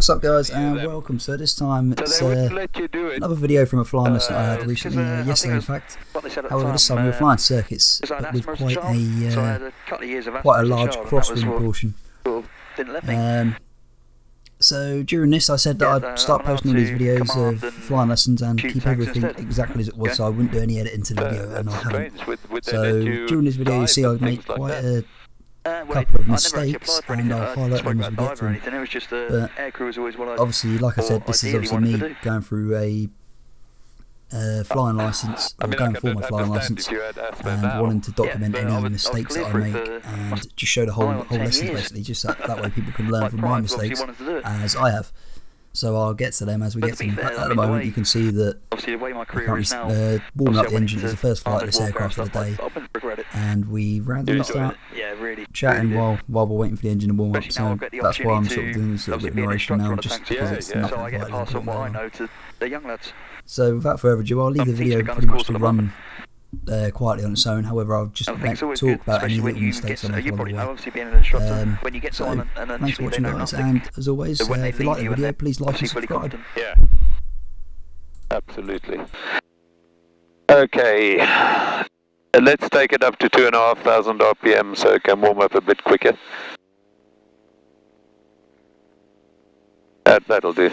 What's up guys and welcome. So this time it's another video from a flying lesson I had recently, yesterday in fact. However this time we were flying circuits but with quite a large crosswind portion. So during this I said that I'd start posting all these videos of flying lessons and keep everything exactly as it was, so I wouldn't do any editing to the video, and I haven't. So during this video you see I make quite a couple of mistakes and I'll highlight them as we get through them. But obviously, like I said, this is obviously me going through a flying licence, or going for my flying licence, and wanting to document any mistakes that I make and just show the whole lessons basically, just that way people can learn from my mistakes as I have. So I'll get to them as we get to them. At the moment you can see that I'm currently warming up the engine. It's the first flight of this aircraft of the day, and we randomly start chatting while we're waiting for the engine to warm up, so that's why I'm sort of doing this little bit of narration now, just because it's nothing vitally important. So without further ado, I'll leave the video pretty much to run quietly on its own. However, I'll just talk about any little mistakes I make along the way. So thanks for watching guys, and as always, if you like the video, please like and subscribe. Yeah, absolutely. Okay, let's take it up to 2,500 RPM so it can warm up a bit quicker. That'll do.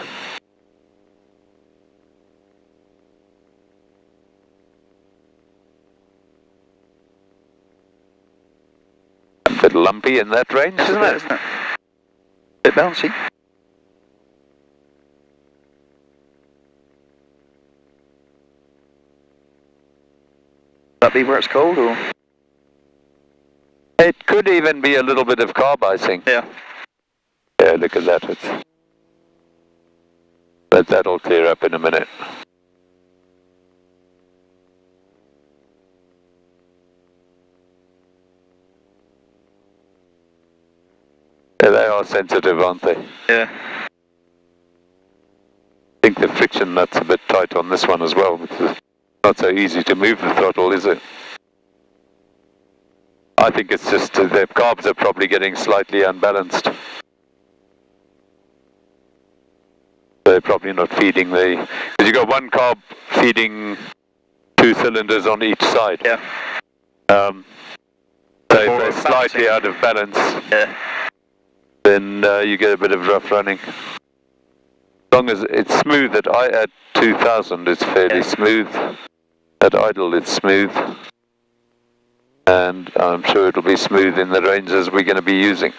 A bit lumpy in that range, isn't it? A bit bouncy. That be where it's cold, or? It could even be a little bit of carb icing. Yeah. Yeah, look at that. But that'll clear up in a minute. Yeah, they are sensitive, aren't they? Yeah. I think the friction nut's a bit tight on this one as well, because it's not so easy to move the throttle, is it? I think it's just the carbs are probably getting slightly unbalanced. They're probably not feeding because you got one carb feeding 2 cylinders on each side. Yeah. So if they're slightly out of balance, yeah, then you get a bit of rough running. As long as it's smooth at 2,000, it's fairly smooth. At idle, it's smooth. And I'm sure it'll be smooth in the ranges we're going to be using.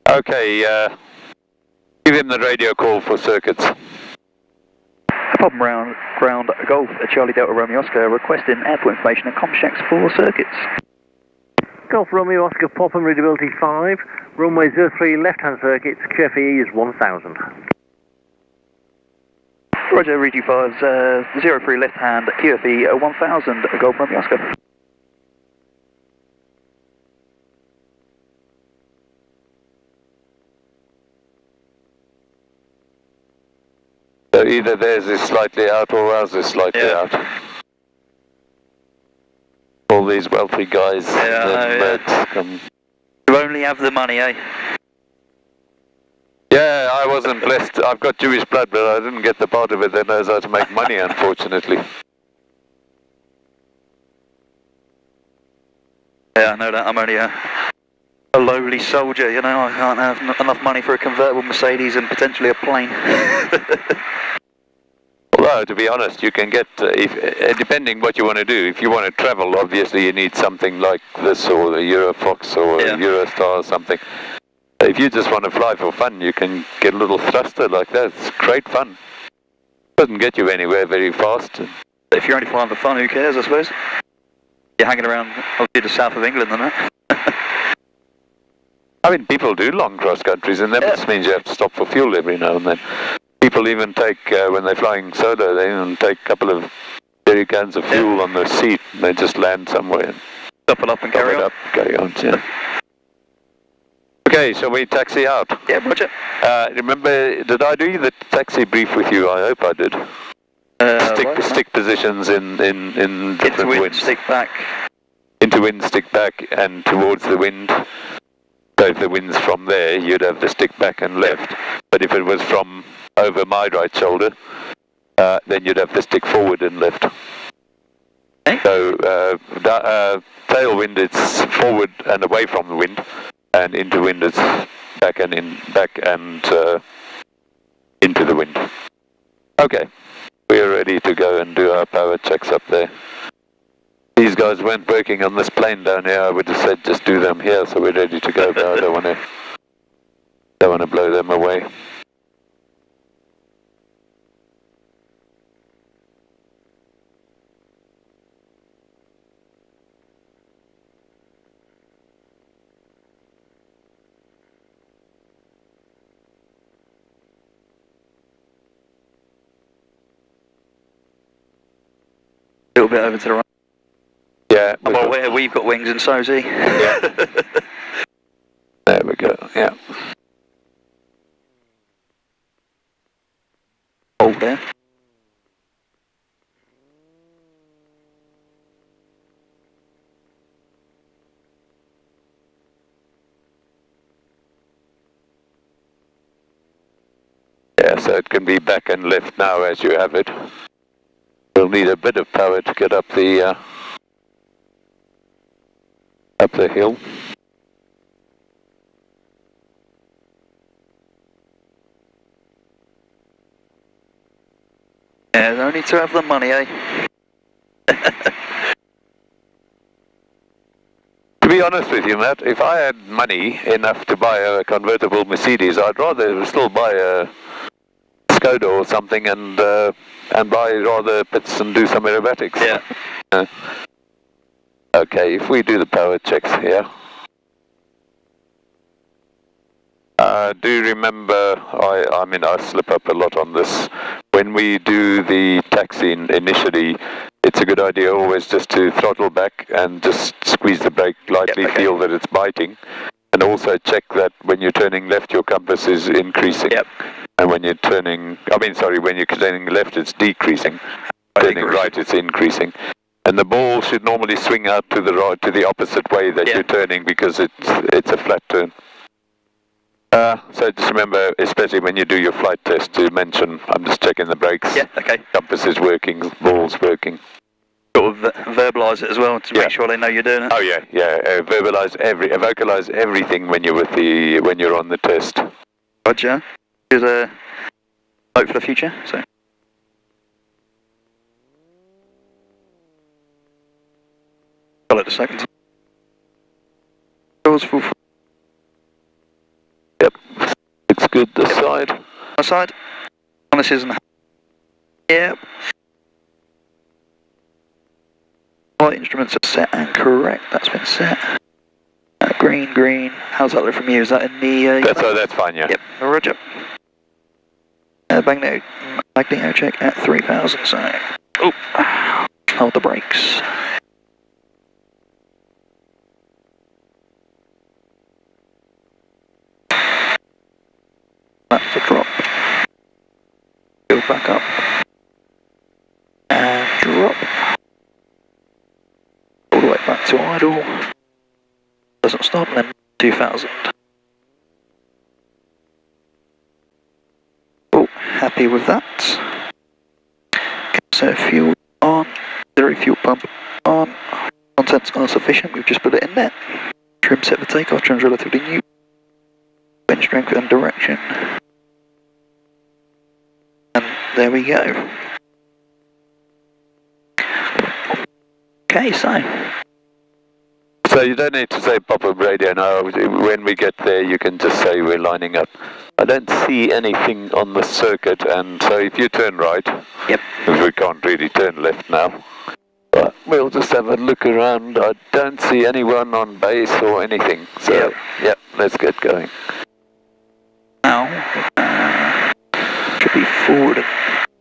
Okay, give him the radio call for circuits. Popham ground Golf Charlie Delta Romeo Oscar requesting airport information and comm checks for circuits. Golf Romeo Oscar Popham readability 5, runway 03 left-hand circuits, QFE is 1000. Roger, Regi 5, 03 left-hand, QFE 1000, Golf Romeo Oscar. So either theirs is slightly out or ours is slightly out. All these wealthy guys. You only have the money, eh? Yeah, I wasn't blessed. I've got Jewish blood, but I didn't get the part of it that knows how to make money, unfortunately. Yeah, I know that. I'm only a lowly soldier, you know. I can't have enough money for a convertible Mercedes and potentially a plane. Although, to be honest, you can get, depending what you want to do, if you want to travel, obviously you need something like this, or the Eurofox, or a Eurostar or something. If you just want to fly for fun, you can get a little thruster like that. It's great fun. Doesn't get you anywhere very fast. If you're only flying for fun, who cares, I suppose? You're hanging around, obviously, the south of England and that. I mean, people do long cross countries, and that just means you have to stop for fuel every now and then. People even take, when they're flying solo, they even take a couple of jerry cans of fuel on the seat, and they just land somewhere. And top it up and carry on. Carry on, yeah. Okay, shall we taxi out? Yeah, roger. Remember, did I do the taxi brief with you? I hope I did. Stick positions in different into wind, winds. stick back. Into wind, stick back, and towards the wind. So if the wind's from there, you'd have the stick back and left. But if it was from over my right shoulder, then you'd have the stick forward and left. Okay. So tailwind, it's forward and away from the wind, and into wind, it's back and into the wind. Okay, we're ready to go and do our power checks up there. These guys weren't working on this plane down here. I would have said just do them here, so we're ready to go. But I don't want to blow them away. A little bit over to the right. Yeah. Well, we've got wings and so's he. Yeah. There we go. Yeah. Hold there. Yeah, so it can be back and left now as you have it. We'll need a bit of power to get up the hill. Yeah, no need to have the money, eh? To be honest with you, Matt, if I had money enough to buy a convertible Mercedes, I'd rather still buy a Skoda or something and buy rather pits and do some aerobatics. Yeah. Okay, if we do the power checks here. Do remember, I mean, I slip up a lot on this. When we do the taxi initially, it's a good idea always just to throttle back and just squeeze the brake lightly, feel that it's biting. And also check that when you're turning left, your compass is increasing. Yep. And when you're turning, when you're turning left, it's decreasing. Turning right, it's increasing. And the ball should normally swing out to the right, to the opposite way that you're turning, because it's a flat turn. So just remember, especially when you do your flight test, to mention, I'm just checking the brakes. Yeah, okay. Compass is working, ball's working. Sort of verbalise it as well to make sure they know you're doing it. Oh yeah, yeah. Vocalize everything when you're on the test. Roger. Here's a hope for the future. So. Call it a second. Doors full. Yep, it's good this side. On side. On this isn't. Yep. Flight instruments are set and correct. That's been set. Green. How's that look from you? Is that in the? That's fine. Yeah. Yep. Roger. Magneto check at 3000. So. Oh. Hold the brakes. That's a drop. Go back up. And drop. All the way back to idle. Doesn't stop, and then 2000. Oh, happy with that. So fuel on. Zero fuel pump on. Contents are sufficient, we've just put it in there. Trim set for takeoff, trim's relatively new. Wind strength and direction. And there we go. Okay, so you don't need to say pop-up radio now. When we get there, you can just say we're lining up. I don't see anything on the circuit, and so if you turn right, because we can't really turn left now, but we'll just have a look around. I don't see anyone on base or anything, so yeah, let's get going. Now, should be forward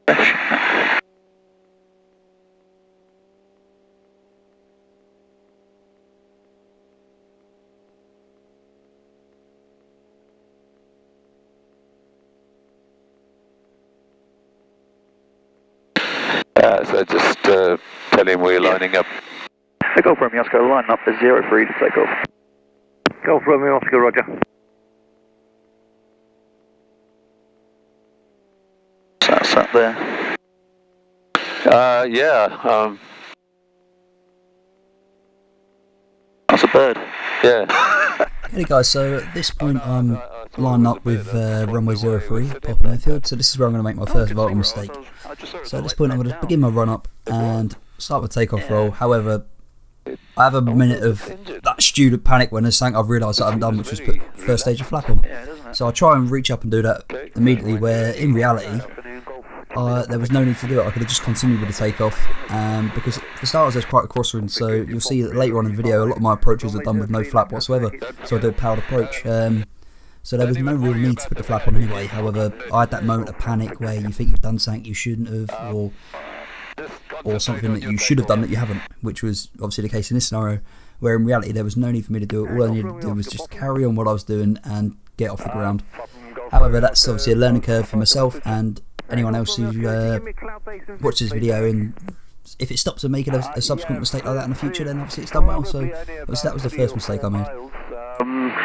session. So just tell him we're lining up. Golf Romeo Oscar, line up for 03 to take off. Golf Romeo Oscar, roger. That's that there. Yeah. That's a bird. Yeah. Hey guys, so at this point I'm lined up with runway 03 at Popham airfield, so this is where I'm going to make my first vital mistake. So at this point I'm going to begin my run up and start with takeoff roll. However, I have a minute of that stupid panic when there's something I've realised that I haven't done, which was put first stage of flap on. So I try and reach up and do that immediately, where in reality there was no need to do it. I could have just continued with the takeoff, because for starters there's quite a crosswind, so you'll see that later on in the video a lot of my approaches are done with no flap whatsoever, so I do a powered approach. So there was no real need to put the flap on anyway. However, I had that moment of panic where you think you've done something you shouldn't have, or something that you should have done that you haven't, which was obviously the case in this scenario, where in reality there was no need for me to do it. All I needed to do was just carry on what I was doing and get off the ground. However, that's obviously a learning curve for myself and anyone else who watches this video, and if it stops them making a subsequent mistake like that in the future, then obviously it's done well. So obviously that was the first mistake I made.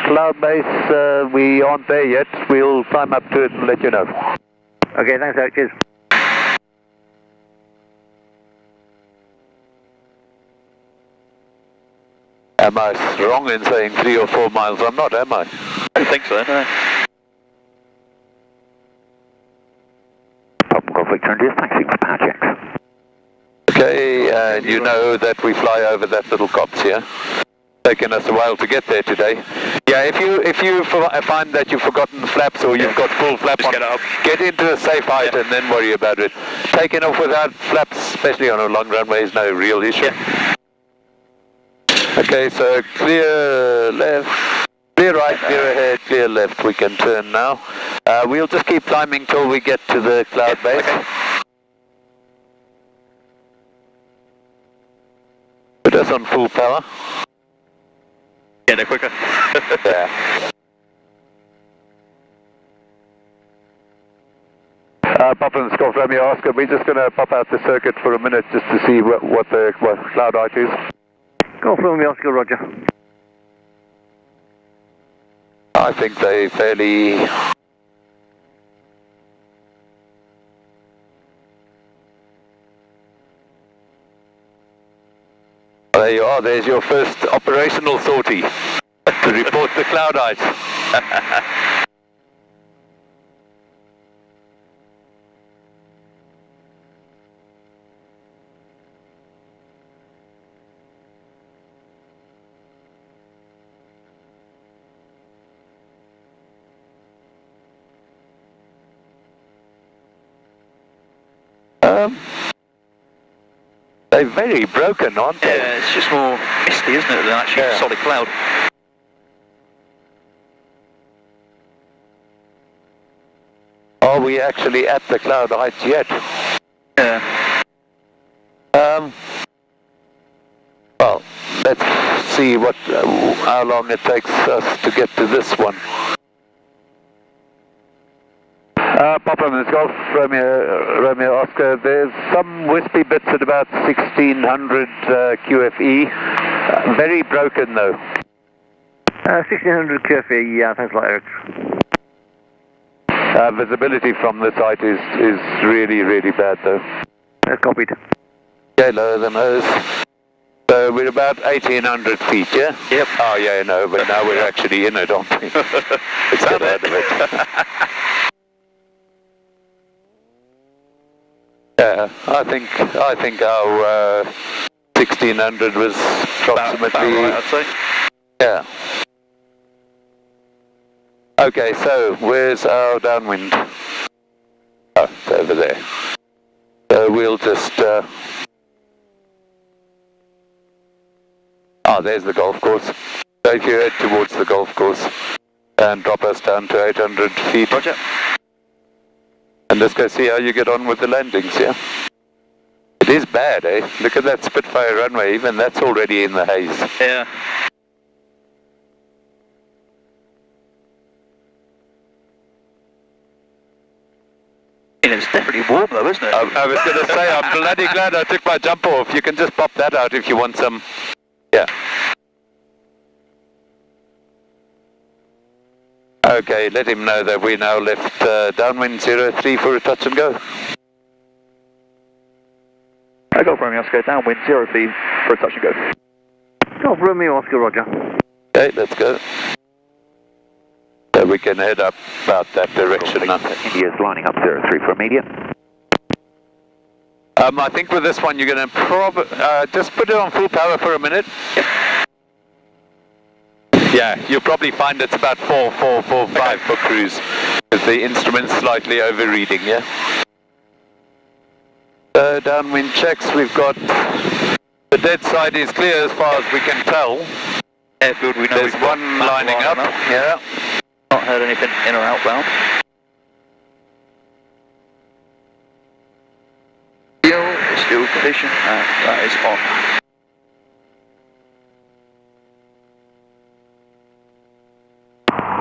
Cloud base, we aren't there yet. We'll climb up to it and let you know. Okay, thanks, Eric. Cheers. Am I wrong in saying 3 or 4 miles? I'm not, am I? I don't think so, no. Popham Golf Victor India, taxi for power checks. Okay, and you know that we fly over that little copse here. Taken us a while to get there today. Yeah, if you find that you've forgotten the flaps or you've got full flap on, get into a safe height and then worry about it. Taking off without flaps, especially on a long runway, is no real issue. Okay, so clear left, clear right, clear ahead, clear left. We can turn now. We'll just keep climbing till we get to the cloud base. Okay. Put us on full power. Yeah, they're quicker. Yeah. Popham Golf Romeo Oscar, we're just going to pop out the circuit for a minute just to see what the cloud height is. Golf Romeo Oscar, roger. I think they fairly... There you are, there's your first operational sortie to report the cloud height. They're very broken, aren't they? Yeah, it's just more misty, isn't it, than actually solid cloud. Are we actually at the cloud height yet? Yeah. Well, let's see how long it takes us to get to this one. Popham is Golf Romeo Oscar. There's some wispy bits at about 1600 QFE. Very broken though. 1600 QFE, yeah, thanks a lot, Eric. Visibility from this height is really, really bad though. Copied. Okay, lower than those. So we're about 1800 feet, yeah? Yep. Oh yeah, no, but now we're actually in it, aren't we? Let's get out of it. Yeah, I think our 1600 was approximately... About right, I'd say. Yeah. Okay, so where's our downwind? Oh, it's over there. So we'll just... there's the golf course. So if you head towards the golf course and drop us down to 800 feet. Roger. And let's go see how you get on with the landings, yeah? It is bad, eh? Look at that Spitfire runway, even that's already in the haze. Yeah. It's definitely warm though, isn't it? I was going to say, I'm bloody glad I took my jumper off. You can just pop that out if you want some. Yeah. Okay, let him know that we now left downwind 03 for a touch and go. Golf Romeo Oscar, downwind 03 for a touch and go. Golf Romeo Oscar, roger. Okay, let's go. So we can head up about that direction now. India's lining up 03 for immediate. I think with this one you're going to just put it on full power for a minute. Yeah, you'll probably find it's about 4.45 for cruise, because the instrument's slightly overreading, yeah? So downwind checks, we've got the dead side is clear as far as we can tell. Airfield, we know there's one lining up, yeah. Not heard anything in or outbound. Still condition, that is on.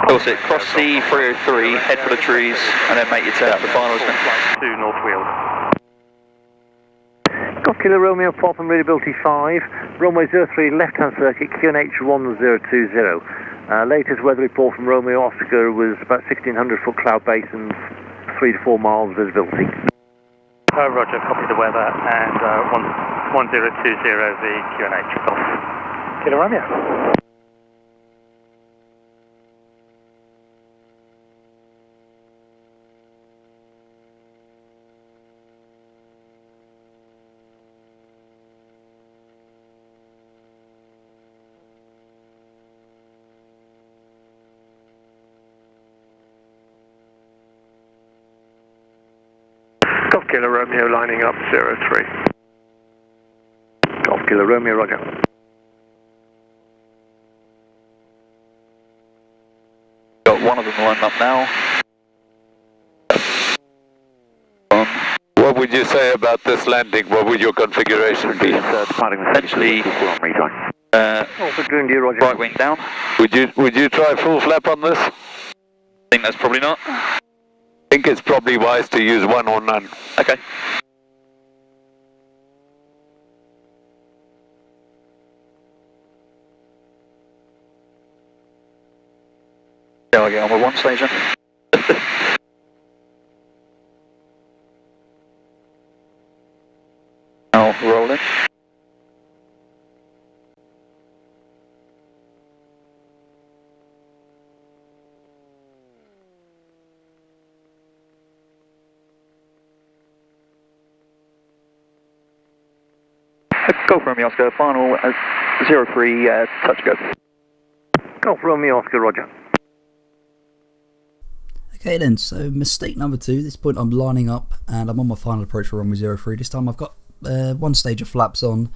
Course it, cross the 303, head for the trees, and then make your turn for the finals. 2 north wheel. Golf Kilo Romeo, Popham, readability 5, runway 03, left-hand circuit, QNH 1020. Latest weather report from Romeo Oscar was about 1600 foot cloud base and 3 to 4 miles visibility. Roger, copy the weather, and 1020 the QNH. Golf Kilo Romeo. Golf Kilo Romeo lining up 03. Golf Kilo Romeo, roger. Got one of them lined up now. What would you say about this landing? What would your configuration be? Essentially, roger. right wing down. Would you try full flap on this? I think that's probably not. I think it's probably wise to use one or none. Okay. Shall I get on with one station? Now rolling. Golf Romeo Oscar, final 03, touch go. Golf Romeo Oscar, roger. Okay then, so mistake number 2, this point I'm lining up and I'm on my final approach for runway 03. This time I've got one stage of flaps on.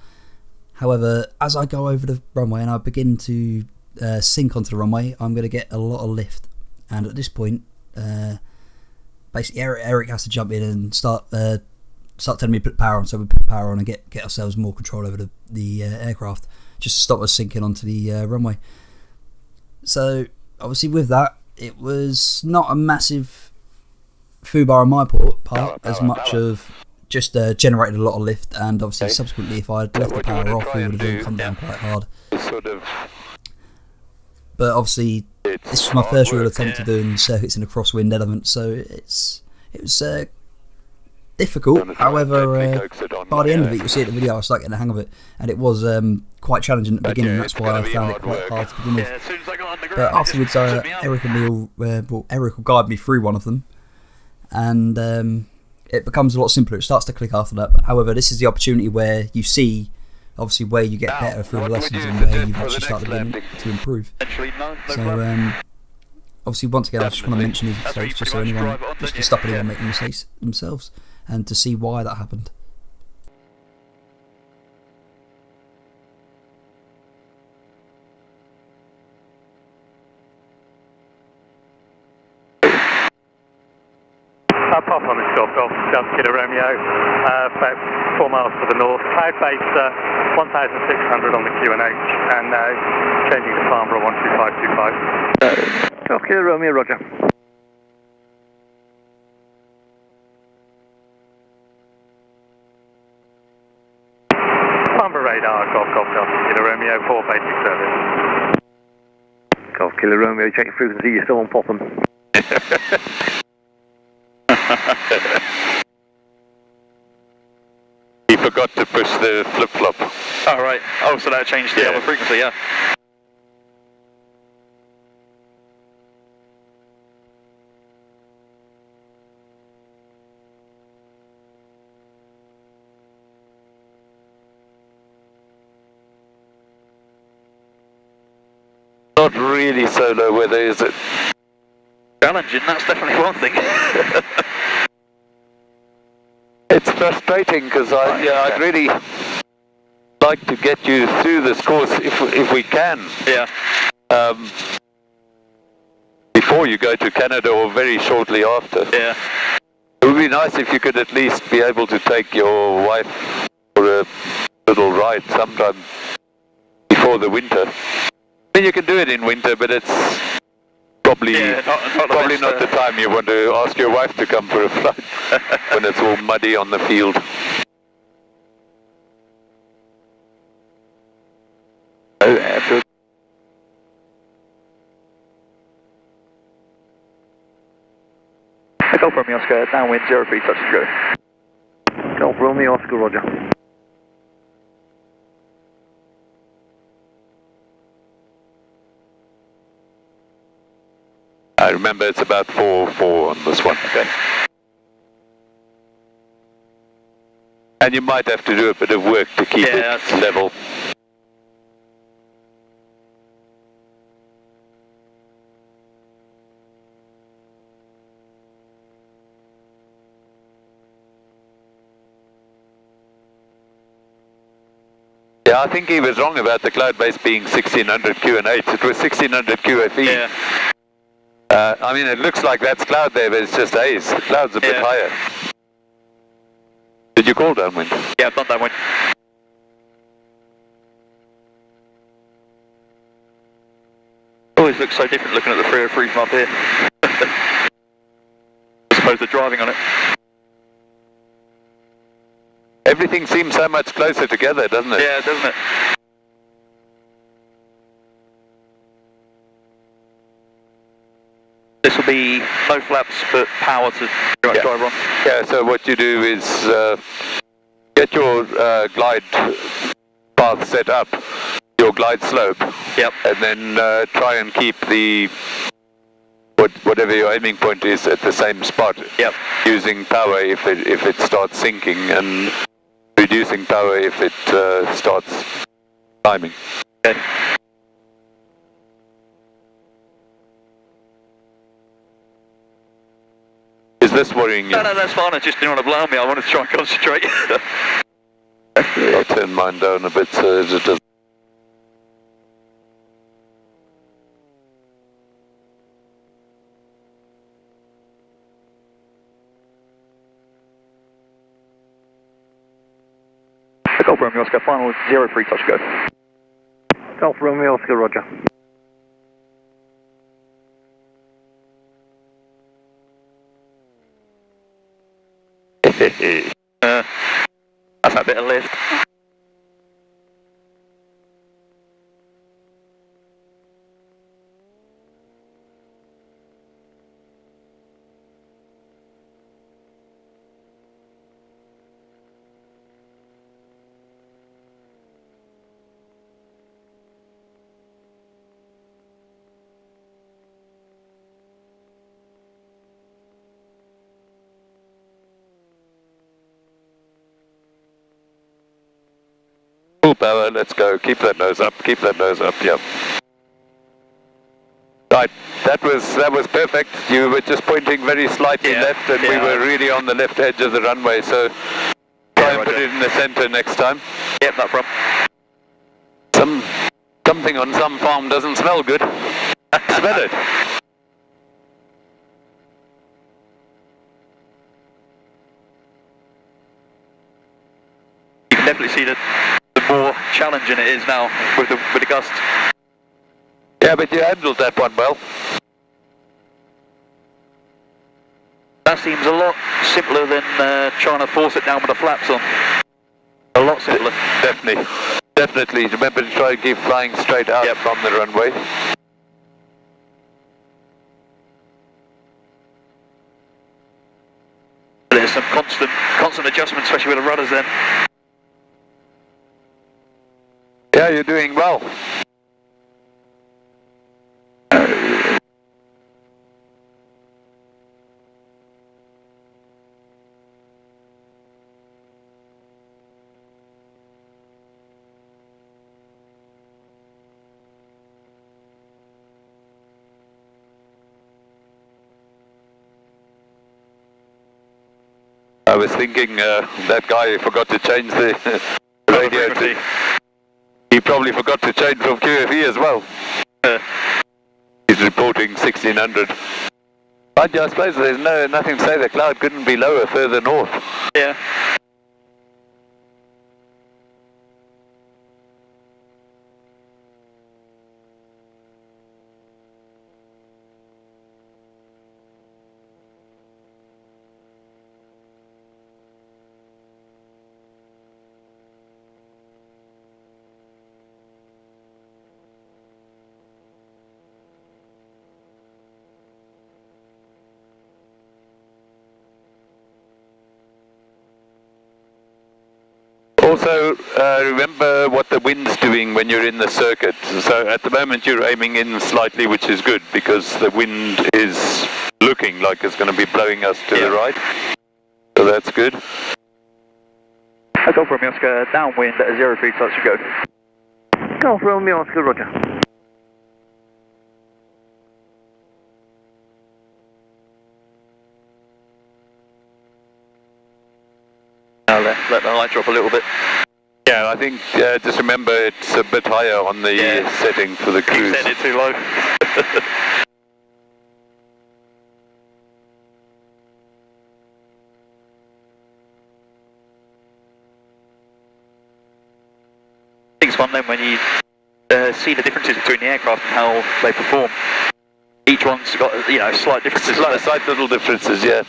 However, as I go over the runway and I begin to sink onto the runway, I'm going to get a lot of lift. And at this point, basically Eric has to jump in and start telling me to put power on, so we put power on and get ourselves more control over the aircraft, just to stop us sinking onto the runway. So obviously with that, it was not a massive foobar on my part, as much of just generated a lot of lift, and obviously subsequently if I had left the power off, we would have then come down quite hard. But obviously this was my first real attempt to doing circuits in a crosswind element, so it was difficult. However, by the end of it, you'll see at the video I started getting the hang of it, and it was quite challenging at the beginning. That's why I found it quite hard to begin with. But afterwards, Eric will guide me through one of them, and it becomes a lot simpler. It starts to click after that. However, this is the opportunity where you see, obviously, where you get better through the lessons and where you actually start to improve. So, obviously, once again, I just want to mention these mistakes just so anyone, just to stop anyone making mistakes themselves, and to see why that happened. Pop on the Golf Kilo Romeo, about 4 miles to the north. Cloud base 1,600 on the QNH, and now changing to Farnborough 12525. Golf Kilo Romeo, roger. Golf Kilo Romeo, check your frequency, you're still on Popham. He forgot to push the flip-flop. Oh, right. Oh, so that changed the other frequency, yeah. Not really so low weather, is it? Challenging, that's definitely one thing. It's frustrating because I'd really like to get you through this course if we can. Yeah. Before you go to Canada or very shortly after. Yeah. It would be nice if you could at least be able to take your wife for a little ride sometime before the winter. I mean, you can do it in winter, but it's probably not the time you want to ask your wife to come for a flight when it's all muddy on the field. Oh, airfield. Golf Romeo Oscar, downwind 03, touch and go. Golf Romeo Oscar, roger. I remember it's about 4 on this one. Okay. And you might have to do a bit of work to keep it level. Yeah, I think he was wrong about the cloud base being 1600 QNH. It was 1600 QFE. Yeah. I mean, it looks like that's cloud there, but it's just haze. The cloud's a bit higher. Did you call downwind? Yeah, I've done downwind. Always looks so different looking at the 303 from up here. As opposed to driving on it. Everything seems so much closer together, doesn't it? Yeah, doesn't it? This will be no flaps, but power to drive on. Yeah, so what you do is get your glide path set up, your glide slope, and then try and keep the whatever your aiming point is at the same spot. Using power if it starts sinking, and reducing power if it starts climbing. Okay. Is this worrying you? No, that's fine. I just didn't want to blow me. I wanted to try and concentrate. I'll turn mine down a bit so it doesn't. Golf Romeo Oscar, final 03, touch go. Golf Romeo Oscar, roger. That's a bit of lift. Full power, let's go. Keep that nose up, yep. Right, that was perfect. You were just pointing very slightly left, and we were really on the left edge of the runway, so try and put it in the center next time. Yep, no problem. Something on some farm doesn't smell good. Smell it. You can definitely see that the more challenging it is now with the gust. Yeah, but you handled that one well. That seems a lot simpler than trying to force it down with the flaps on. A lot simpler. Definitely. Remember to try and keep flying straight out from the runway. constant adjustment, especially with the rudders then. Yeah, you're doing well. I was thinking that guy forgot to change the radio to... He probably forgot to change from QFE as well. He's reporting 1600. But I suppose there's nothing to say the cloud couldn't be lower further north. Yeah. Also, remember what the wind's doing when you're in the circuit. So at the moment you're aiming in slightly, which is good, because the wind is looking like it's going to be blowing us to the right. So that's good. Golf Romeo Oscar, downwind at 03 touch to go. Golf Romeo Oscar, roger. I'll let the light drop a little bit. Yeah, I think just remember it's a bit higher on the setting for the cruise. You set it too low. It's fun then when you see the differences between the aircraft and how they perform. Each one's got, slight differences. Slight little differences, yeah.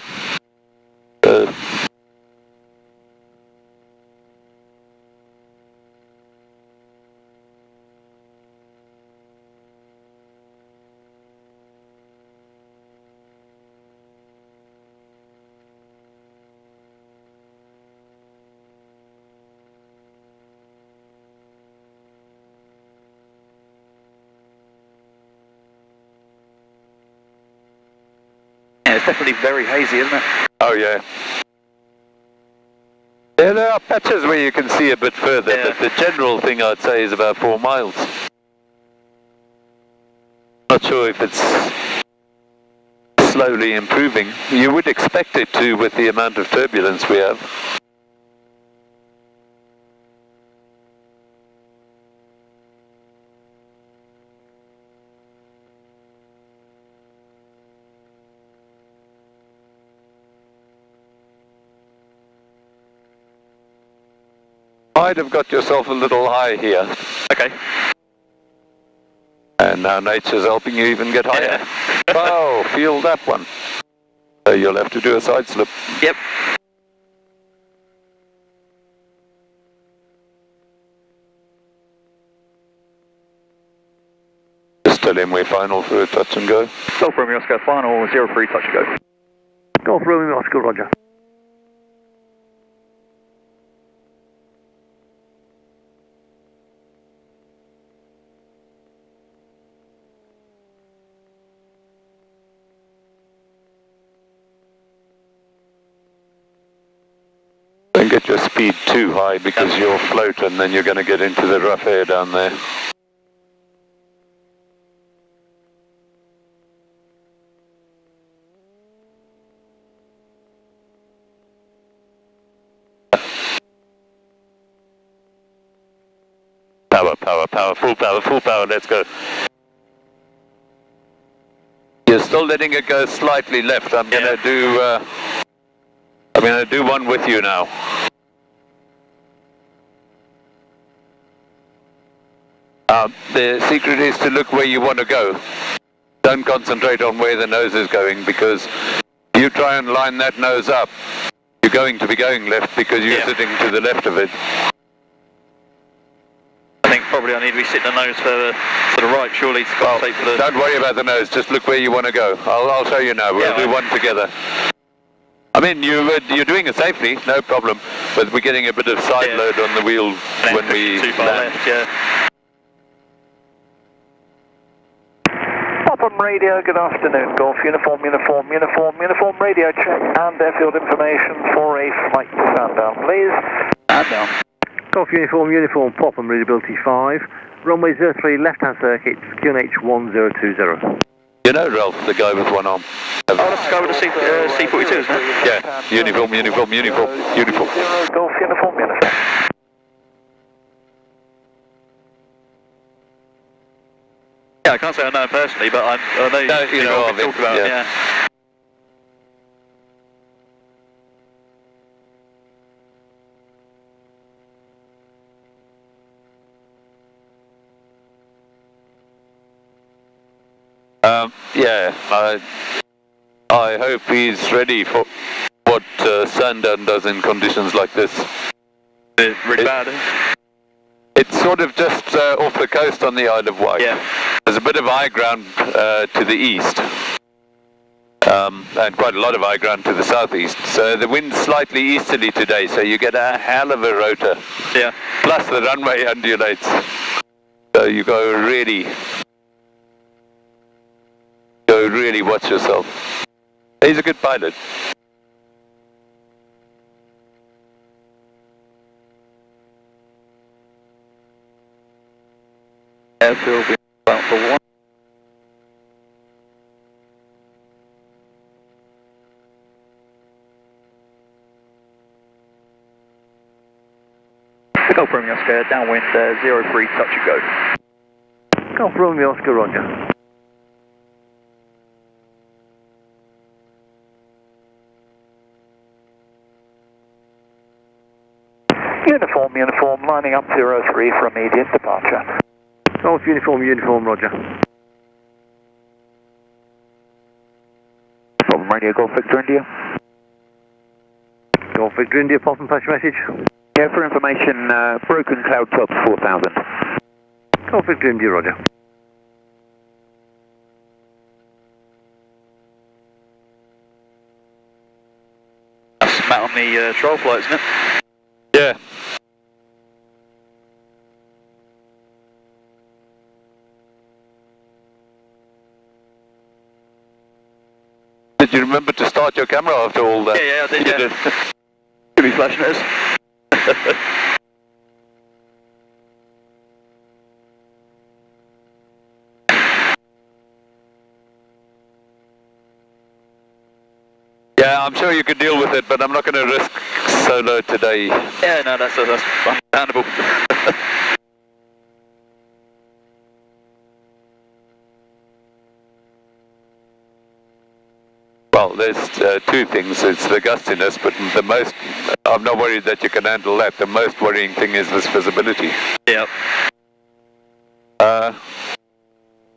It's definitely very hazy, isn't it? Oh yeah. Yeah, there are patches where you can see a bit further, but the general thing I'd say is about 4 miles. Not sure if it's slowly improving. You would expect it to with the amount of turbulence we have. Might have got yourself a little high here. Okay. And now nature's helping you even get higher. Oh, feel that one. So you'll have to do a side slip. Yep. Just tell him we're final for a touch and go. Golf Romeo Oscar, final 03 touch and go. Golf Romeo Oscar, roger. Don't get your speed too high because you'll float and then you're going to get into the rough air down there. Power, full power, let's go. You're still letting it go slightly left. I'm going to do one with you now. The secret is to look where you want to go. Don't concentrate on where the nose is going, because if you try and line that nose up, you're going to be going left because you're sitting to the left of it. I think probably I need to be sitting the nose for the right, surely, to compensate for the... Don't worry about the nose, just look where you want to go. I'll show you now, we'll do one together. I mean, you're doing it safely, no problem, but we're getting a bit of side load on the wheel when we too far land. left, Popham radio, good afternoon. Golf uniform radio check and airfield information for a flight to Sandown, please. Sandown. Golf uniform, Popham readability 5. Runway 03, left-hand circuit, QNH 1020. You know Ralph, the guy with one arm. Oh, let's go with the C42, isn't it? Yeah, uniform. Golf uniform. Yeah, I can't say I know him personally, but I know you know of him. Talk about him, yeah. I hope he's ready for what Sandown does in conditions like this. Really bad, It's sort of just off the coast on the Isle of Wight. Yeah. There's a bit of high ground to the east, and quite a lot of high ground to the southeast. So the wind's slightly easterly today, so you get a hell of a rotor. Yeah. Plus the runway undulates. So you go really watch yourself. He's a good pilot. Airfield will be about for one. Golf Romeo Oscar, downwind 03, touch and go. Golf Romeo Oscar, roger. Uniform, lining up 03 for immediate departure. Golf uniform, roger. Popham radio, Golf Victor India. Golf Victor India, Popham, pass your message. Yeah, for information, broken cloud tops 4000. Golf Victor India, roger. That's Matt on the trial flight, isn't it? Yeah. Did you remember to start your camera after all that? Yeah, I did, You yeah. did. Could be flashing at us. Yeah, I'm sure you could deal with it, but I'm not going to risk solo today. Yeah, no, that's understandable. Well, there's two things. It's the gustiness, but the most, I'm not worried that you can handle that. The most worrying thing is this visibility. Yep.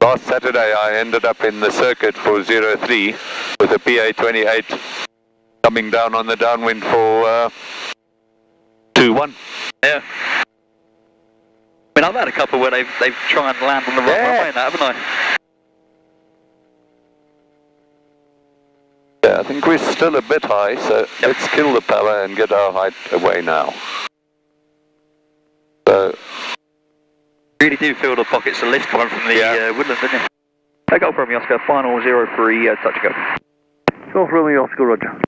Last Saturday I ended up in the circuit for 03 with a PA28 coming down on the downwind for 2-1. Yeah. I mean, I've had a couple where they've tried and land on the wrong runway and that, haven't I? Yeah, I think we're still a bit high, so let's kill the power and get our height away now. So, Really do feel the pockets of lift coming from the woodland, don't you? Golf Romeo Oscar, final 03, touch go. Golf Romeo Oscar, roger.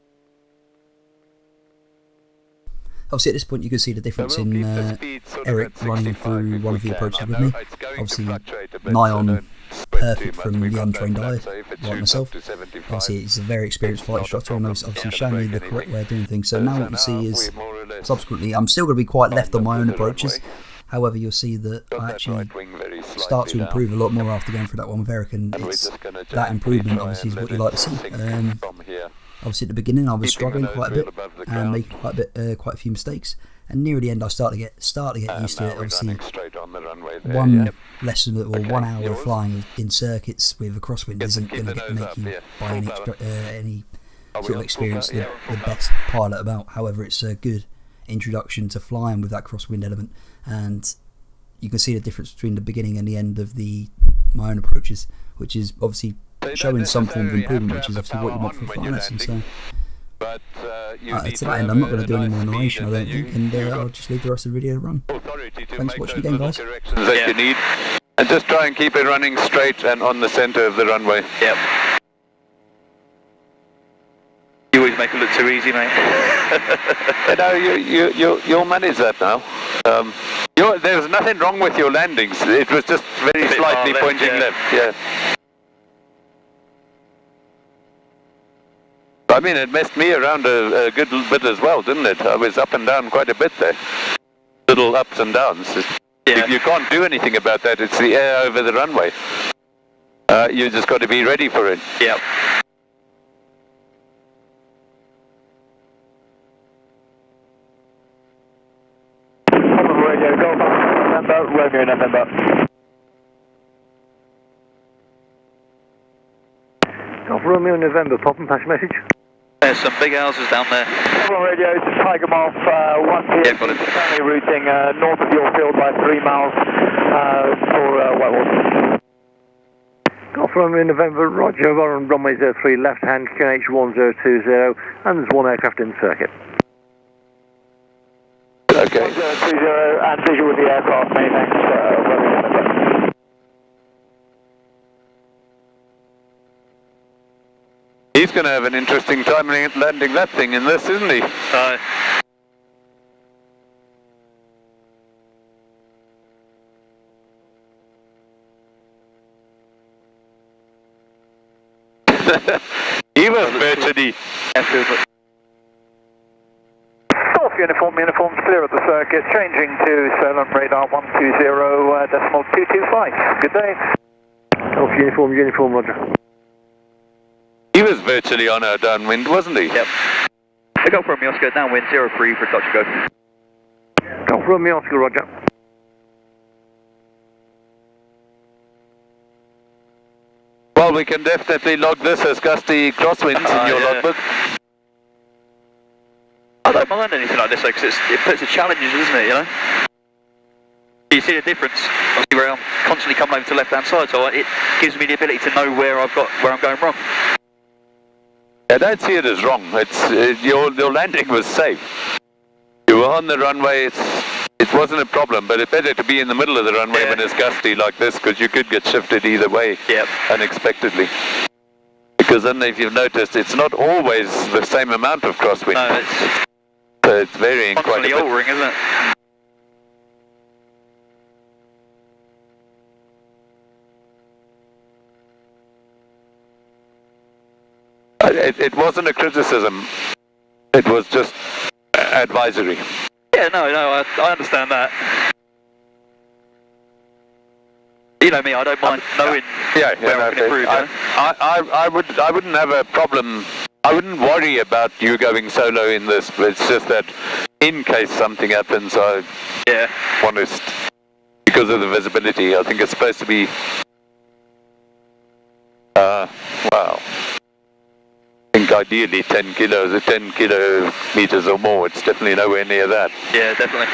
Obviously at this point you can see the difference in Eric running through one of the approaches with me. Obviously nigh on perfect from the untrained eye, like myself. Obviously he's a very experienced flight instructor and obviously showing me the correct way of doing things. So now what you see is, subsequently, I'm still going to be quite left on my own approaches. However, you'll see that I actually start to improve a lot more after going through that one with Eric, and it's, that improvement obviously is what you like to see. Obviously at the beginning I was struggling quite a bit and making quite a few mistakes, and near the end I start to get used to it. Obviously one lesson or 1 hour of flying in circuits with a crosswind isn't going to make you by any sort of experience the best pilot about. However, it's a good introduction to flying with that crosswind element, and you can see the difference between the beginning and the end of my own approaches, which is obviously showing some form of improvement, which is obviously what you want from flying lessons. So But to that end, I'm not going to do any more narration, I don't think, and I'll just leave the rest of the video to run. Thanks for watching again, guys. That you need, and just try and keep it running straight and on the centre of the runway. Yep. You always make it look too easy, mate. You'll manage that now. There's nothing wrong with your landings. It was just very slightly pointing left. Yeah. I mean, it messed me around a good bit as well, didn't it? I was up and down quite a bit there. Little ups and downs. Yeah. You can't do anything about that. It's the air over the runway. You just got to be ready for it. Yep. Radio, Golf November, Romeo November. Golf Romeo November, Popham, pass message. There's some big houses down there. Hello radio, it's Tiger Moth, 1 p.m. Yeah, got it. Currently routing north of your field by 3 miles for Whitewater. Golf Romeo November, Roger, we're on runway 03, left hand, QNH 1020, and there's one aircraft in circuit. Okay. 1020 and visual with the aircraft, many thanks, Romeo November. He's going to have an interesting time landing that thing in this, isn't he? He was virtually... Golf uniform, clear of the circuit, changing to Salem radar 120.225. Good day. Golf uniform, Roger. He was virtually on our downwind, wasn't he? Yep. Golf Romeo Oscar, downwind 03 for touch go. Golf Romeo Oscar, Roger. Well, we can definitely log this as gusty crosswinds in your logbook. I don't mind anything like this though, because it puts the challenges, doesn't it, you know? You see the difference, obviously, where I'm constantly coming over to the left-hand side, so it gives me the ability to know where I'm going wrong. I don't see it as wrong. Your landing was safe. You were on the runway. It wasn't a problem, but it's better to be in the middle of the runway when it's gusty like this, because you could get shifted either way unexpectedly. Because then, if you've noticed, it's not always the same amount of crosswind. No, it's varying quite a bit. altering, isn't it? It wasn't a criticism. It was just advisory. Yeah, no, I understand that. You know me, I don't mind knowing where I can improve. I wouldn't have a problem. I wouldn't worry about you going solo in this, but it's just that in case something happens, I want to, because of the visibility, I think it's supposed to be, well, I think ideally 10 kilometers or more. It's definitely nowhere near that. Yeah, definitely.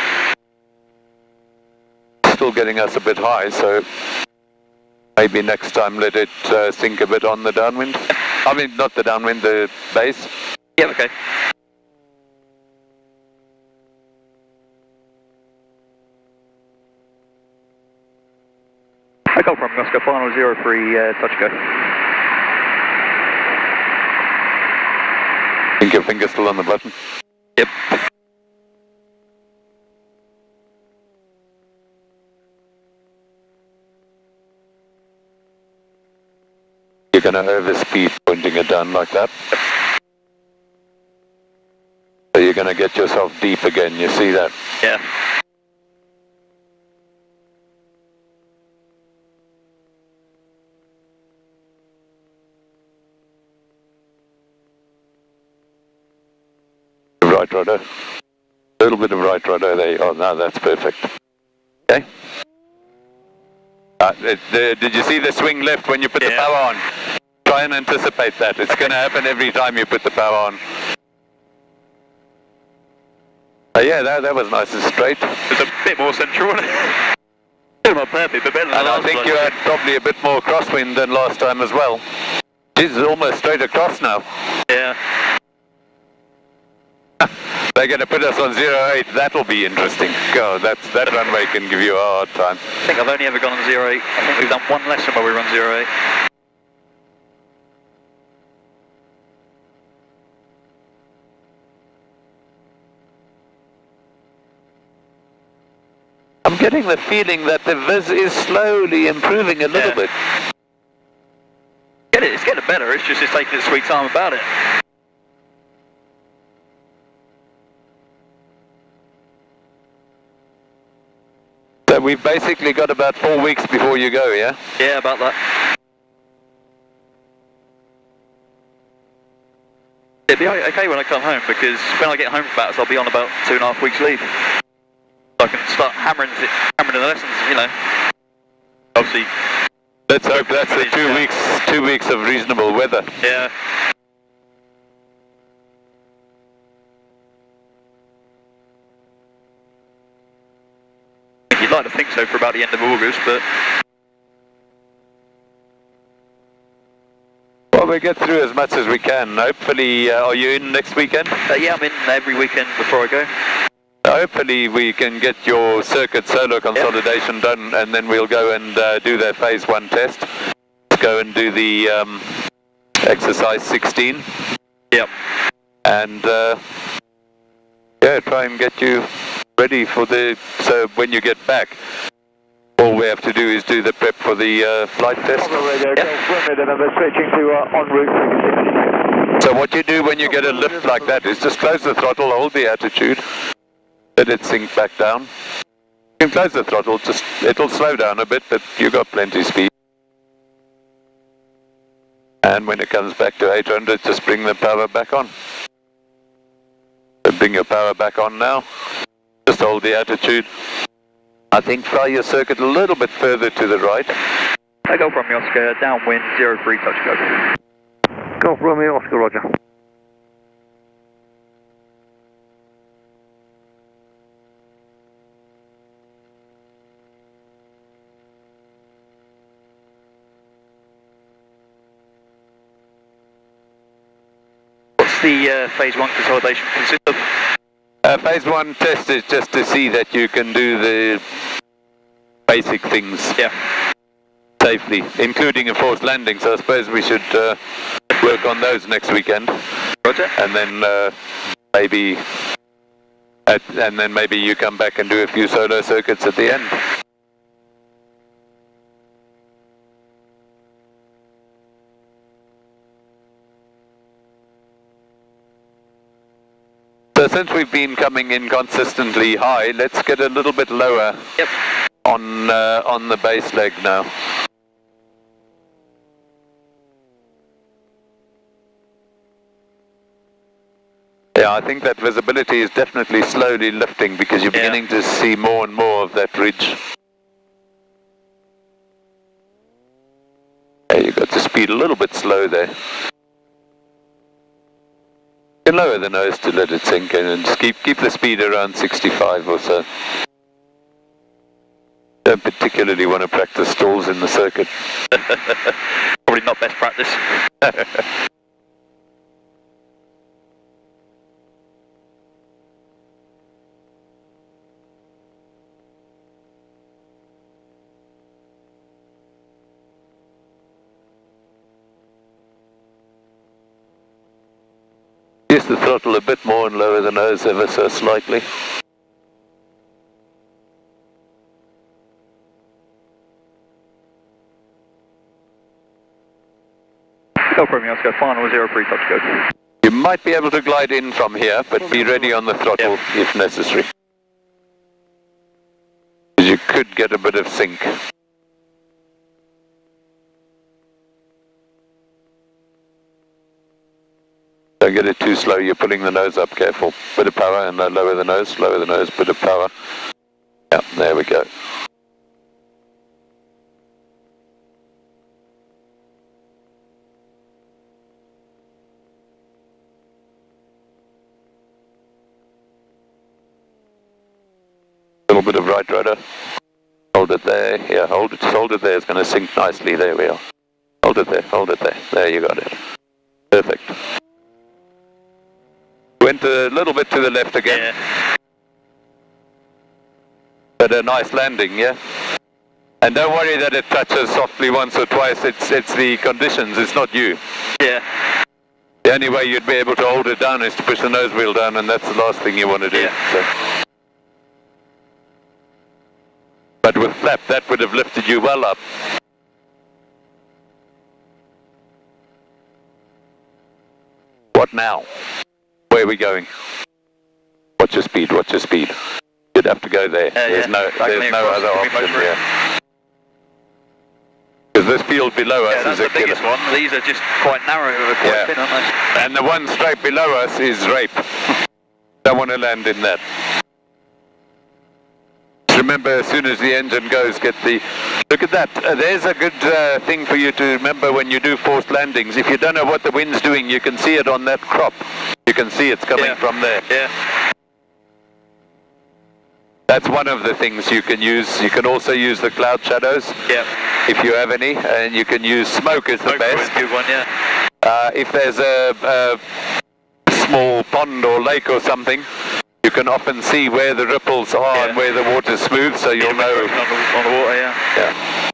Still getting us a bit high, so maybe next time let it sink a bit on the downwind. I mean, not the downwind, the base. Yeah, okay. I go from Moscow, final 03, touch go. I think your finger's still on the button. Yep. You're going to overspeed pointing it down like that. So you're going to get yourself deep again, you see that? Yeah. Right rudder. A little bit of right rudder there. Oh, no, that's perfect. Okay. Did you see the swing left when you put the power on? Try and anticipate that. It's going to happen every time you put the power on. Yeah, that was nice and straight. It's a bit more central, wasn't it? Still not perfect, but better than and I think you had probably a bit more crosswind than last time as well. This is almost straight across now. Yeah. They're going to put us on 08. That'll be interesting. God, that runway can give you a hard time. I think I've only ever gone on 08. I think we've done one lesson where we run 08. I'm getting the feeling that the Viz is slowly improving a little bit. It's getting better, it's just taking its sweet time about it. So we've basically got about 4 weeks before you go, yeah? Yeah, about that. It'd be okay when I come home, because when I get home from battles, I'll be on about 2.5 weeks leave. I can start hammering the lessons, you know. Obviously. Let's hope that's the 2 weeks of reasonable weather. Yeah. You'd like to think so for about the end of August, but... Well, we'll get through as much as we can. Hopefully, are you in next weekend? Yeah, I'm in every weekend before I go. Hopefully we can get your circuit solo consolidation done, and then we'll go and do that phase 1 test. Go and do the exercise 16. Yep. And yeah, try and get you ready for so when you get back, all we have to do is do the prep for the flight test. So what you do when you get a lift like that is just close the throttle, hold the attitude, let it sink back down. You can close the throttle, it'll slow down a bit, but you got plenty speed. And when it comes back to 800, just bring the power back on. So bring your power back on now. Just hold the attitude. I think fly your circuit a little bit further to the right. Go from the Oscar, downwind, 03, touch go. Golf Romeo Oscar, roger. What's the phase 1 consolidation consist of? Phase 1 test is just to see that you can do the basic things safely, including a forced landing, so I suppose we should work on those next weekend. Roger. And then maybe you come back and do a few solo circuits at the end. So since we've been coming in consistently high, let's get a little bit lower on the base leg now. Yeah, I think that visibility is definitely slowly lifting because you're beginning to see more and more of that ridge. Yeah, you got to speed a little bit slow there. You can lower the nose to let it sink in and just keep the speed around 65 or so. Don't particularly want to practice stalls in the circuit. Probably not best practice. Use the throttle a bit more and lower the nose ever so slightly. Go for me, let's go final 03, touch go. You might be able to glide in from here, but be ready on the throttle if necessary. You could get a bit of sink. Don't get it too slow, you're pulling the nose up, careful. Bit of power and lower the nose, bit of power. Yeah, there we go. A little bit of right rudder. Hold it there, yeah, hold it there, it's going to sink nicely, there we are. Hold it there, there you got it. Perfect. a little bit to the left again. Yeah. But a nice landing, yeah? And don't worry that it touches softly once or twice, it's the conditions, it's not you. Yeah. The only way you'd be able to hold it down is to push the nose wheel down, and that's the last thing you want to do. Yeah. So. But with flap, that would have lifted you well up. What now? Where are we going? Watch your speed, watch your speed. You'd have to go there. There's no other option here. Because this field below us that's is the biggest one. These are just quite narrow, quite thin, aren't they? And the one straight below us is rape. Don't want to land in that. Remember, as soon as the engine goes, get the... Look at that. There's a good thing for you to remember when you do forced landings. If you don't know what the wind's doing, you can see it on that crop. You can see it's coming from there. Yeah. That's one of the things you can use. You can also use the cloud shadows, if you have any, and you can use smoke as the best. Good one, yeah. If there's a small pond or lake or something, you can often see where the ripples are and where the water's smooth, so you'll know. On the water, yeah.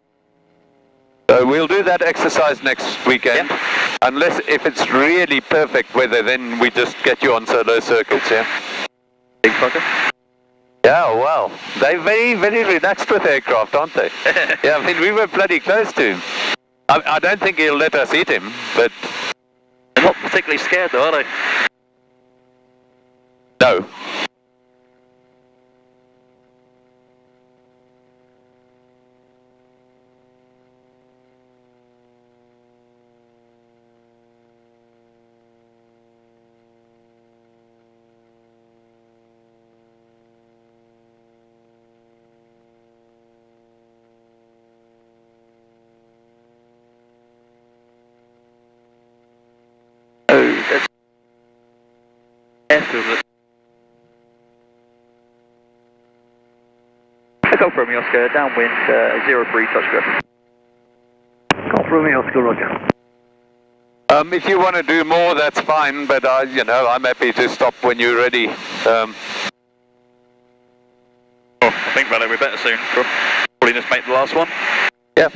So we'll do that exercise next weekend. Unless if it's really perfect weather, then we just get you on solo circuits, Big fucker. Yeah, wow. They're very, very relaxed with aircraft, aren't they? Yeah, I mean, we were bloody close to him. I don't think he'll let us hit him, but... They're not particularly scared though, are they? No. Airfield. Go from Oscar, downwind, 03 touch go. Golf Romeo Oscar, roger. If you want to do more, that's fine, but you know, I'm happy to stop when you're ready. I think we're better soon. Probably just make the last one. Yeah.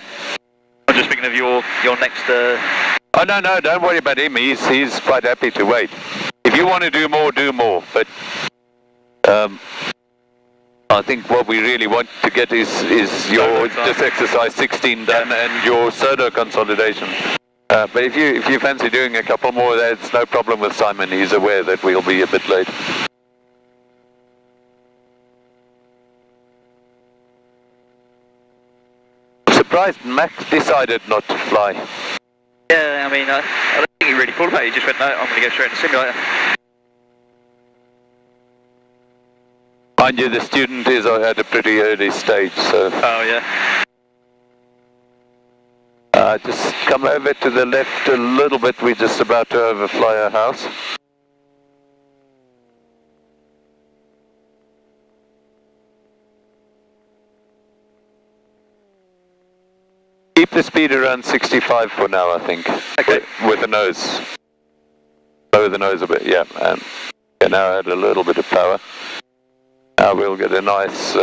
I'm just thinking of your next. Oh no, don't worry about him. He's quite happy to wait. If you want to do more, do more. But I think what we really want to get is your just exercise 16 done and your soda consolidation. But if you fancy doing a couple more, that's no problem with Simon. He's aware that we'll be a bit late. Surprised Max decided not to fly. Yeah, I mean, I don't think he really thought about it. He just went, no, I'm going to go straight in the simulator. Mind you, the student is at a pretty early stage, so... Oh, yeah. Just come over to the left a little bit. We're just about to overfly our house. Keep the speed around 65 for now, I think. Okay. With the nose. Lower the nose a bit, yeah. And now add a little bit of power. Now we'll get a nice...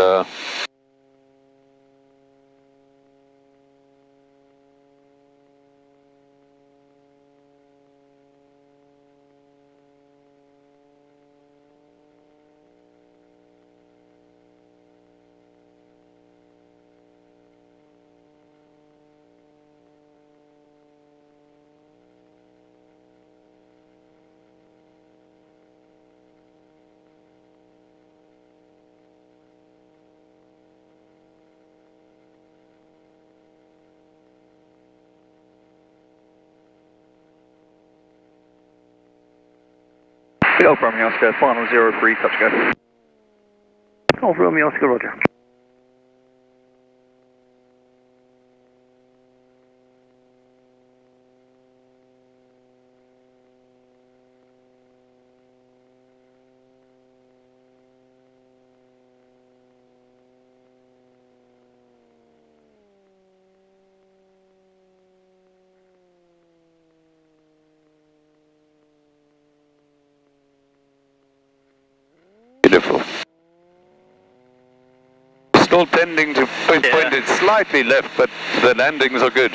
Golf Romeo Oscar, final 03 touch go. Golf Romeo Oscar, roger. Beautiful. Still tending to point it slightly left, but the landings are good.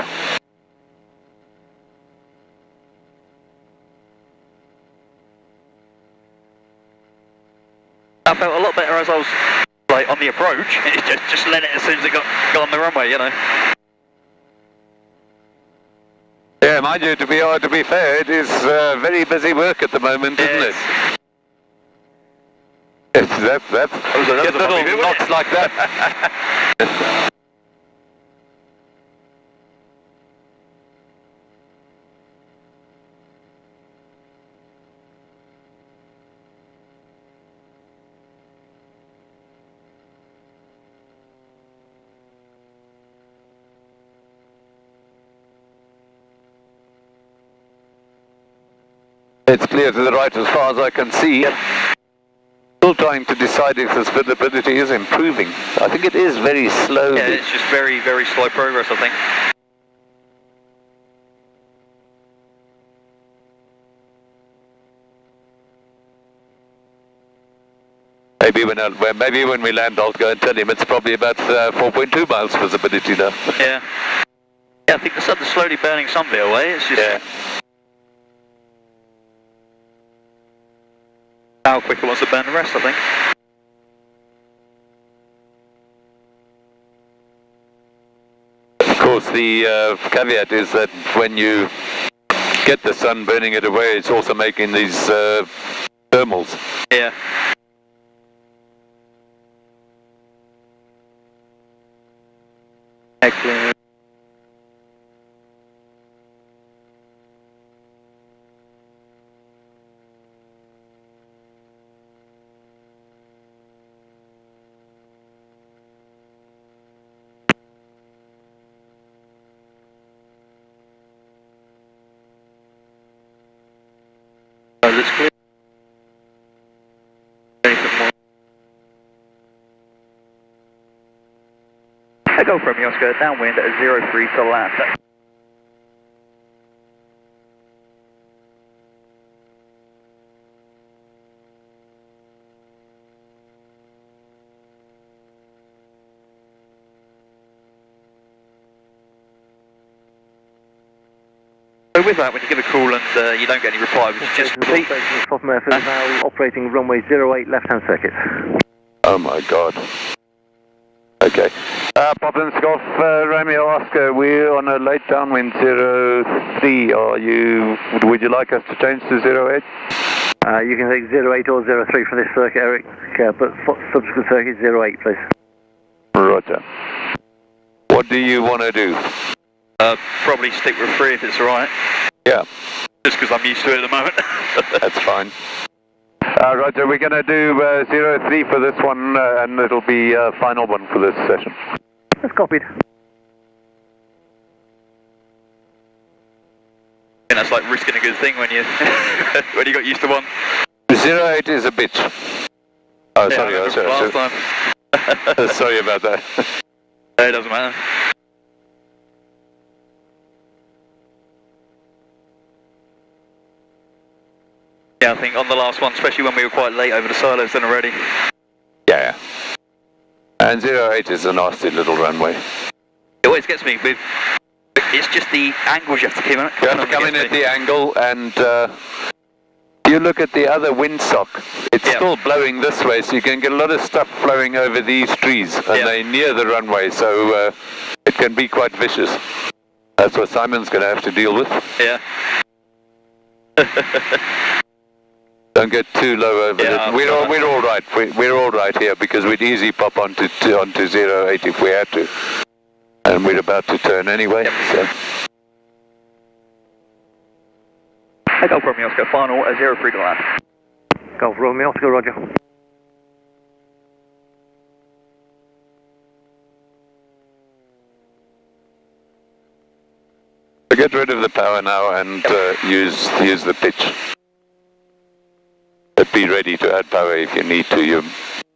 I felt a lot better as I was like on the approach. It just let it as soon as it got on the runway, you know. Yeah, mind you, to be fair, it is very busy work at the moment, isn't it? Yes, that's get little knots like that. It's clear to the right as far as I can see. Still trying to decide if this visibility is improving. I think it is very slowly. Yeah, it's just very, very slow progress, I think. Maybe when we land, I'll go and tell him it's probably about 4.2 miles visibility now. Yeah. Yeah, I think the sun's slowly burning some bit away. It's just... Yeah. How quick it wants to burn the rest, I think. Of course, the caveat is that when you get the sun burning it away, it's also making these thermals. Yeah. Excellent. That's clear. Anything more? I go from Oscar, downwind at 03 to land. So with that, when you give a call and you don't get any reply, which is just repeat. Popham Airfield now operating runway 08 left-hand circuit. Oh my God. Okay. Popham Golf Romeo Oscar, we're on a late downwind 03. Would you like us to change to 08? You can take 08 or 03 for this circuit, Eric, but subsequent circuit 08, please. Roger. What do you want to do? Probably stick with 3 if it's alright. Yeah. Just because I'm used to it at the moment. That's fine. Roger, we're going to do 03 for this one, and it'll be final one for this session. That's copied. And that's like risking a good thing when you when you got used to one. 08 is a bitch. Oh, yeah, sorry, last time. Sorry about that. It doesn't matter. Yeah, I think on the last one, especially when we were quite late over the silos then already. Yeah. And 08 is a nasty little runway. It always gets me with, it's just the angles you have to keep on. You have to come in at the angle, and you look at the other windsock, it's still blowing this way, so you can get a lot of stuff flowing over these trees, and they're near the runway, so it can be quite vicious. That's what Simon's going to have to deal with. Yeah. Don't get too low over it. We're all right. We're all right here because we'd easily pop onto 08 if we had to, and we're about to turn anyway. So. Golf Romeo Oscar, final 03 to land. Golf Romeo Oscar, roger. Get rid of the power now and use the pitch. But be ready to add power if you need to. Your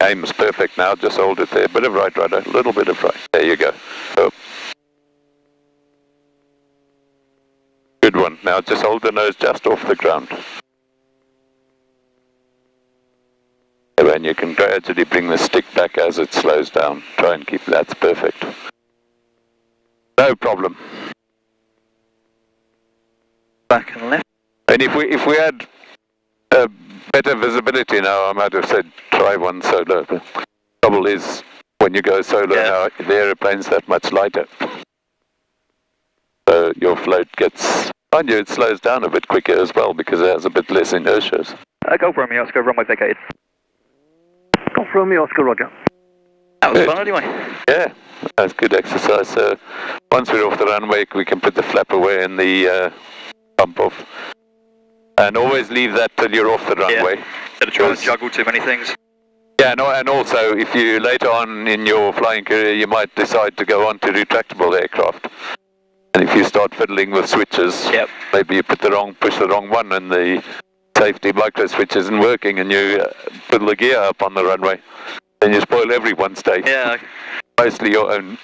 aim's perfect now, just hold it there. Bit of right, a little bit of right. There you go. Oh. Good one. Now just hold the nose just off the ground. And you can gradually bring the stick back as it slows down. Try and keep that's perfect. No problem. Back and left. And if we had better visibility now, I might have said try one solo. The trouble is, when you go solo now, the aeroplane's that much lighter. So your float gets, mind you, it slows down a bit quicker as well because it has a bit less inertia. Go for me, Oscar, runway vacated. Go for me, Oscar, roger. That was fun anyway. Yeah, that's good exercise. So once we're off the runway, we can put the flap away and the pump off. And always leave that till you're off the runway. Instead of trying to juggle too many things. Yeah, no, and also if you later on in your flying career, you might decide to go on to retractable aircraft. And if you start fiddling with switches, maybe you push the wrong one and the safety micro switch isn't working and you put the gear up on the runway. Then you spoil everyone's day. Yeah. Mostly your own.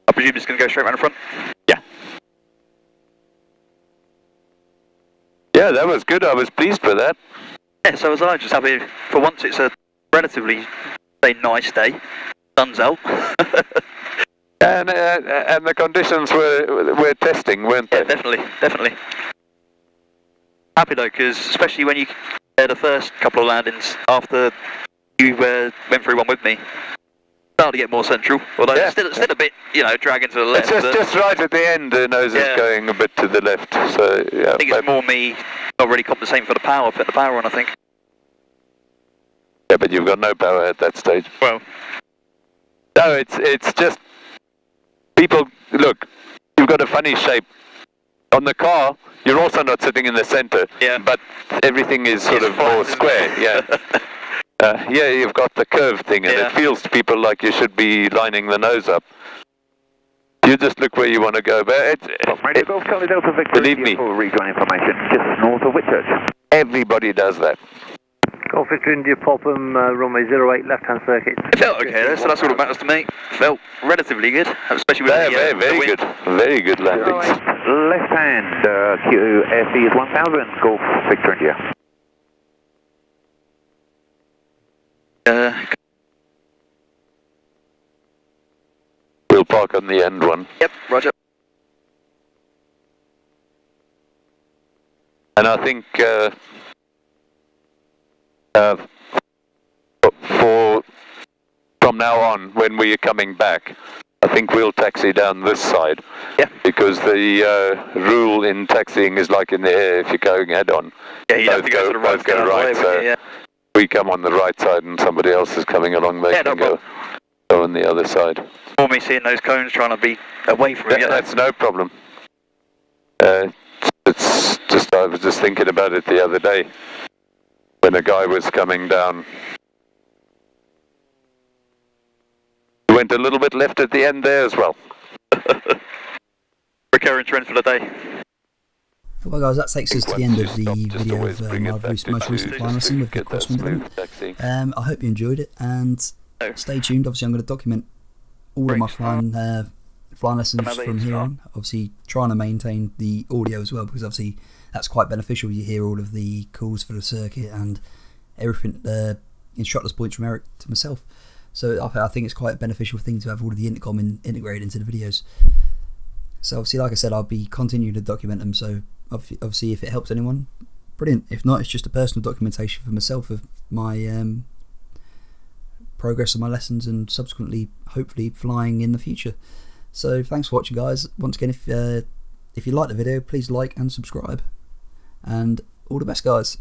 I presume it's going to go straight around the front? Yeah. Yeah, that was good. I was pleased with that. Yeah, so was I. Just happy. For once, it's a relatively, say, nice day. Sun's out. And the conditions were testing, weren't they? Yeah, definitely. Happy though, because especially when you the first couple of landings after you went through one with me, started to get more central. Although it's still a bit, dragging to the left. It's just right at the end, the nose is going a bit to the left. So yeah, I think it's more me not really compensating for the power. Put the power on, I think. Yeah, but you've got no power at that stage. Well, no, it's just. People, look, you've got a funny shape. On the car, you're also not sitting in the center, but everything is sort of more square, you've got the curved thing, and it feels to people like you should be lining the nose up. You just look where you want to go, but believe me, for rejoin information, just north of Whitchurch. Everybody does that. Golf Victor India Popham, runway 08, left-hand circuit. It felt okay, so that's all that matters to me. Felt relatively good, especially with very good. Very good landings. Left hand, Q airfield 1000, Golf Victor India. We'll park on the end one. Yep, roger. And I think from now on, when we are coming back, I think we'll taxi down this side. Yeah. Because the rule in taxiing is like in the air, if you're going head on, both go right. So we come on the right side and somebody else is coming along, they can go on the other side. For me seeing those cones trying to be away from you. That's no problem. It's just, I was just thinking about it the other day. When a guy was coming down, he went a little bit left at the end there as well. Recurring trend for the day. Well guys, that takes us to the end of the video of my most recent flying lesson with the Crosswind event. I hope you enjoyed it, and stay tuned. Obviously I'm going to document all of my flying lessons from here on. Obviously trying to maintain the audio as well, because obviously that's quite beneficial. You hear all of the calls for the circuit and everything, instructor's points from Eric to myself. So I think it's quite a beneficial thing to have all of the intercom integrated into the videos. So obviously, like I said, I'll be continuing to document them. So obviously, if it helps anyone, brilliant. If not, it's just a personal documentation for myself of my progress of my lessons and subsequently, hopefully, flying in the future. So thanks for watching, guys. Once again, if you like the video, please like and subscribe. And all the best, guys.